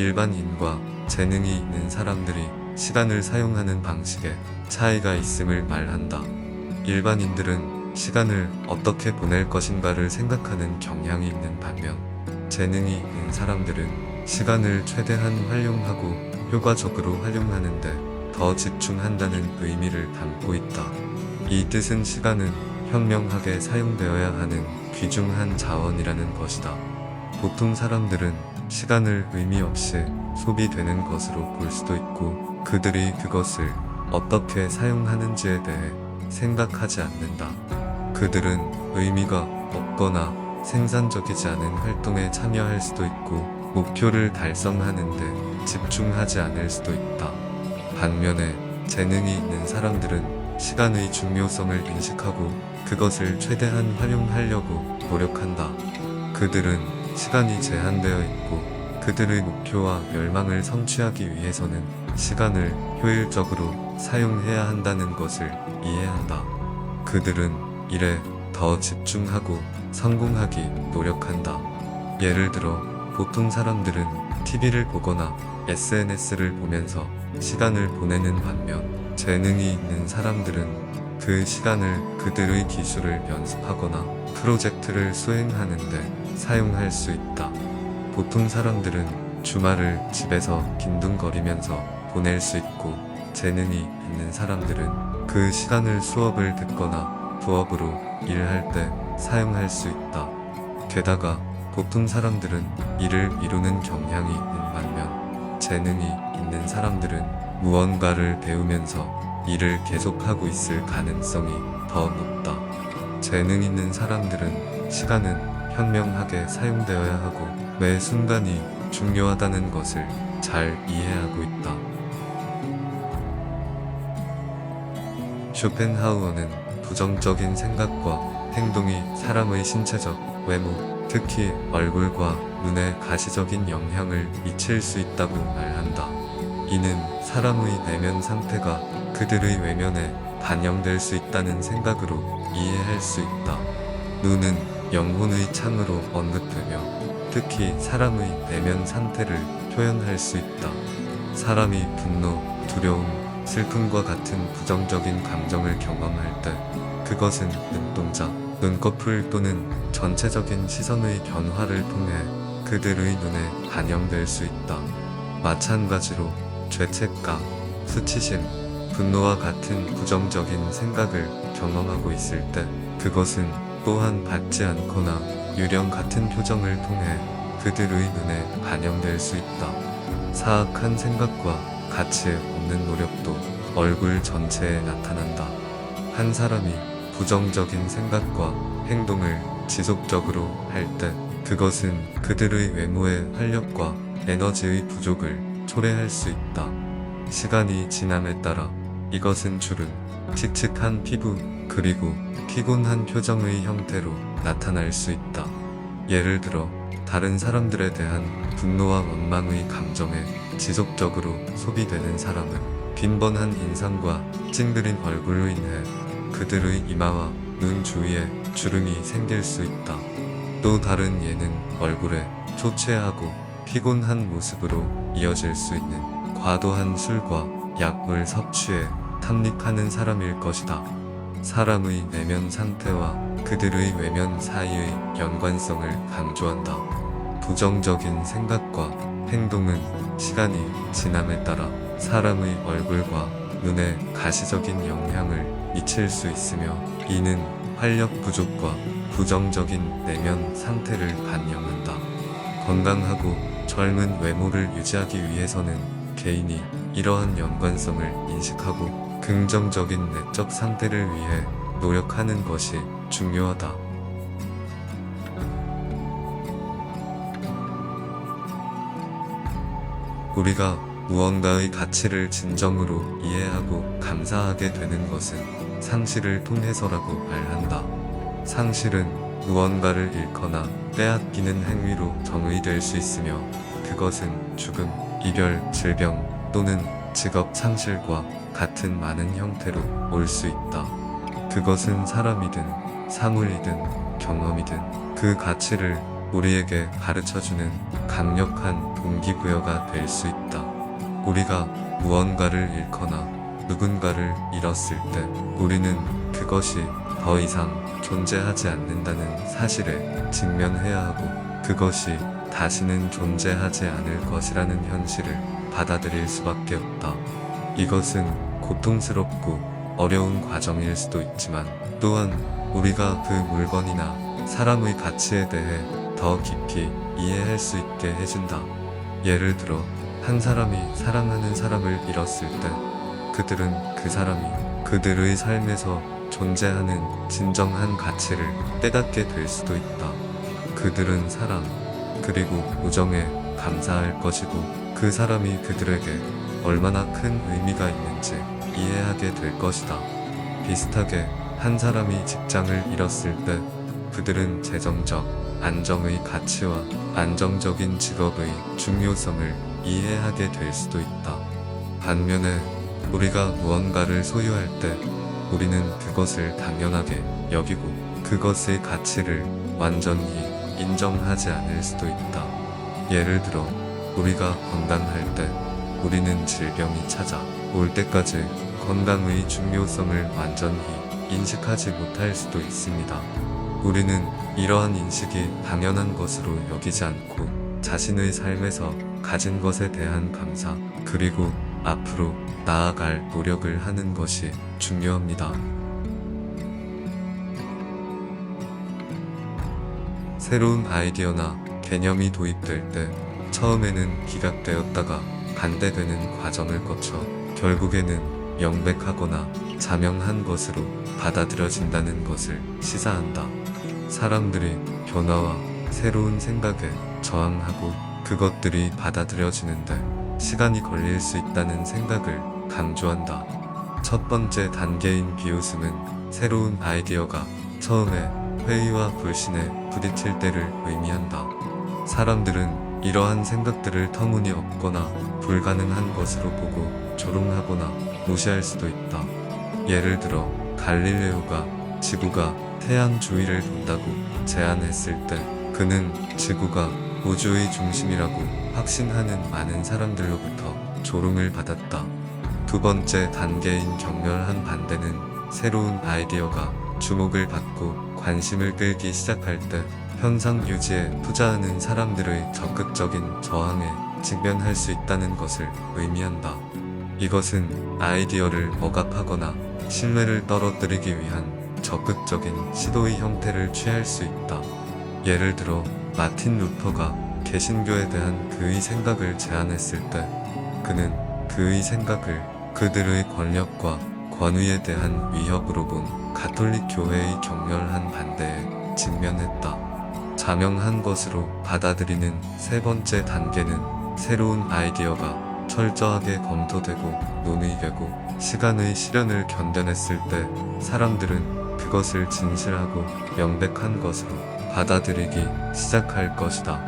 일반인과 재능이 있는 사람들이 시간을 사용하는 방식에 차이가 있음을 말한다. 일반인들은 시간을 어떻게 보낼 것인가를 생각하는 경향이 있는 반면, 재능이 있는 사람들은 시간을 최대한 활용하고 효과적으로 활용하는데 더 집중한다는 의미를 담고 있다. 이 뜻은 시간은 현명하게 사용되어야 하는 귀중한 자원이라는 것이다. 보통 사람들은 시간을 의미 없이 소비되는 것으로 볼 수도 있고, 그들이 그것을 어떻게 사용하는지에 대해 생각하지 않는다. 그들은 의미가 없거나 생산적이지 않은 활동에 참여할 수도 있고, 목표를 달성하는데 집중하지 않을 수도 있다. 반면에 재능이 있는 사람들은 시간의 중요성을 인식하고 그것을 최대한 활용하려고 노력한다. 그들은 시간이 제한되어 있고 그들의 목표와 열망을 성취하기 위해서는 시간을 효율적으로 사용해야 한다는 것을 이해한다. 그들은 일에 더 집중하고 성공하기 노력한다. 예를 들어 보통 사람들은 TV를 보거나 SNS를 보면서 시간을 보내는 반면, 재능이 있는 사람들은 그 시간을 그들의 기술을 연습하거나 프로젝트를 수행하는데 사용할 수 있다. 보통 사람들은 주말을 집에서 빈둥거리면서 보낼 수 있고, 재능이 있는 사람들은 그 시간을 수업을 듣거나 부업으로 일할 때 사용할 수 있다. 게다가 보통 사람들은 일을 미루는 경향이 있는 반면, 재능이 있는 사람들은 무언가를 배우면서 일을 계속하고 있을 가능성이 더 높다. 재능 있는 사람들은 시간은 현명하게 사용되어야 하고 매 순간이 중요하다는 것을 잘 이해하고 있다. 쇼펜하우어는 부정적인 생각과 행동이 사람의 신체적 외모, 특히 얼굴과 눈에 가시적인 영향을 미칠 수 있다고 말한다. 이는 사람의 내면 상태가 그들의 외면에 반영될 수 있다는 생각으로 이해할 수 있다. 눈은 영혼의 창으로 언급되며 특히 사람의 내면 상태를 표현할 수 있다. 사람이 분노, 두려움, 슬픔과 같은 부정적인 감정을 경험할 때 그것은 눈동자, 눈꺼풀 또는 전체적인 시선의 변화를 통해 그들의 눈에 반영될 수 있다. 마찬가지로 죄책감, 수치심, 분노와 같은 부정적인 생각을 경험하고 있을 때 그것은 또한 받지 않거나 유령 같은 표정을 통해 그들의 눈에 반영될 수 있다. 사악한 생각과 가치 없는 노력도 얼굴 전체에 나타난다. 한 사람이 부정적인 생각과 행동을 지속적으로 할 때 그것은 그들의 외모의 활력과 에너지의 부족을 초래할 수 있다. 시간이 지남에 따라 이것은 주름, 칙칙한 피부, 그리고 피곤한 표정의 형태로 나타날 수 있다. 예를 들어 다른 사람들에 대한 분노와 원망의 감정에 지속적으로 소비되는 사람은 빈번한 인상과 찡그린 얼굴로 인해 그들의 이마와 눈 주위에 주름이 생길 수 있다. 또 다른 예는 얼굴에 초췌하고 피곤한 모습으로 이어질 수 있는 과도한 술과 약물 섭취에 탐닉하는 사람일 것이다. 사람의 내면 상태와 그들의 외면 사이의 연관성을 강조한다. 부정적인 생각과 행동은 시간이 지남에 따라 사람의 얼굴과 눈에 가시적인 영향을 미칠 수 있으며, 이는 활력 부족과 부정적인 내면 상태를 반영한다. 건강하고 젊은 외모를 유지하기 위해서는 개인이 이러한 연관성을 인식하고 긍정적인 내적 상태를 위해 노력하는 것이 중요하다. 우리가 무언가의 가치를 진정으로 이해하고 감사하게 되는 것은 상실을 통해서라고 말한다. 상실은 무언가를 잃거나 빼앗기는 행위로 정의될 수 있으며, 그것은 죽음, 이별, 질병 또는 직업 상실과 같은 많은 형태로 올 수 있다. 그것은 사람이든 사물이든 경험이든 그 가치를 우리에게 가르쳐주는 강력한 동기부여가 될 수 있다. 우리가 무언가를 잃거나 누군가를 잃었을 때 우리는 그것이 더 이상 존재하지 않는다는 사실에 직면해야 하고 그것이 다시는 존재하지 않을 것이라는 현실을 받아들일 수밖에 없다. 이것은 고통스럽고 어려운 과정일 수도 있지만 또한 우리가 그 물건이나 사람의 가치에 대해 더 깊이 이해할 수 있게 해준다. 예를 들어 한 사람이 사랑하는 사람을 잃었을 때 그들은 그 사람이 그들의 삶에서 존재하는 진정한 가치를 깨닫게 될 수도 있다. 그들은 사랑, 그리고 우정에 감사할 것이고 그 사람이 그들에게 얼마나 큰 의미가 있는지 이해하게 될 것이다. 비슷하게 한 사람이 직장을 잃었을 때 그들은 재정적 안정의 가치와 안정적인 직업의 중요성을 이해하게 될 수도 있다. 반면에 우리가 무언가를 소유할 때 우리는 그것을 당연하게 여기고 그것의 가치를 완전히 인정하지 않을 수도 있다. 예를 들어 우리가 건강할 때 우리는 질병이 찾아올 때까지 건강의 중요성을 완전히 인식하지 못할 수도 있습니다. 우리는 이러한 인식이 당연한 것으로 여기지 않고 자신의 삶에서 가진 것에 대한 감사 그리고 앞으로 나아갈 노력을 하는 것이 중요합니다. 새로운 아이디어나 개념이 도입될 때 처음에는 기각되었다가 반대되는 과정을 거쳐 결국에는 명백하거나 자명한 것으로 받아들여진다는 것을 시사한다. 사람들이 변화와 새로운 생각에 저항하고 그것들이 받아들여지는데 시간이 걸릴 수 있다는 생각을 강조한다. 첫 번째 단계인 비웃음은 새로운 아이디어가 처음에 회의와 불신에 부딪힐 때를 의미한다. 사람들은 이러한 생각들을 터무니없거나 불가능한 것으로 보고 조롱하거나 무시할 수도 있다. 예를 들어 갈릴레오가 지구가 태양 주위를 돈다고 제안했을 때 그는 지구가 우주의 중심이라고 확신하는 많은 사람들로부터 조롱을 받았다. 두 번째 단계인 격렬한 반대는 새로운 아이디어가 주목을 받고 관심을 끌기 시작할 때 현상 유지에 투자하는 사람들의 적극적인 저항에 직면할 수 있다는 것을 의미한다. 이것은 아이디어를 억압하거나 신뢰를 떨어뜨리기 위한 적극적인 시도의 형태를 취할 수 있다. 예를 들어 마틴 루터가 개신교에 대한 그의 생각을 제안했을 때 그는 그의 생각을 그들의 권력과 권위에 대한 위협으로 본 가톨릭 교회의 격렬한 반대에 직면했다. 자명한 것으로 받아들이는 세 번째 단계는 새로운 아이디어가 철저하게 검토되고 논의되고 시간의 시련을 견뎌냈을 때 사람들은 그것을 진실하고 명백한 것으로 받아들이기 시작할 것이다.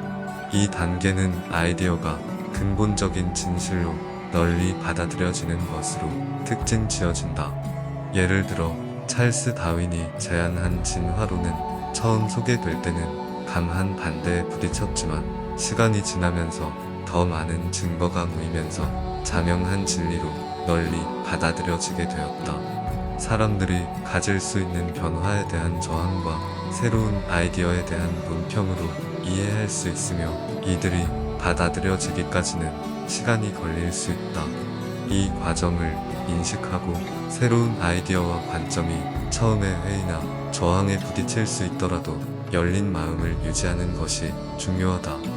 이 단계는 아이디어가 근본적인 진실로 널리 받아들여지는 것으로 특징 지어진다. 예를 들어 찰스 다윈이 제안한 진화론은 처음 소개될 때는 강한 반대에 부딪혔지만 시간이 지나면서 더 많은 증거가 모이면서 자명한 진리로 널리 받아들여지게 되었다. 사람들이 가질 수 있는 변화에 대한 저항과 새로운 아이디어에 대한 논평으로 이해할 수 있으며 이들이 받아들여지기까지는 시간이 걸릴 수 있다. 이 과정을 인식하고 새로운 아이디어와 관점이 처음에 회의나 저항에 부딪힐 수 있더라도 열린 마음을 유지하는 것이 중요하다.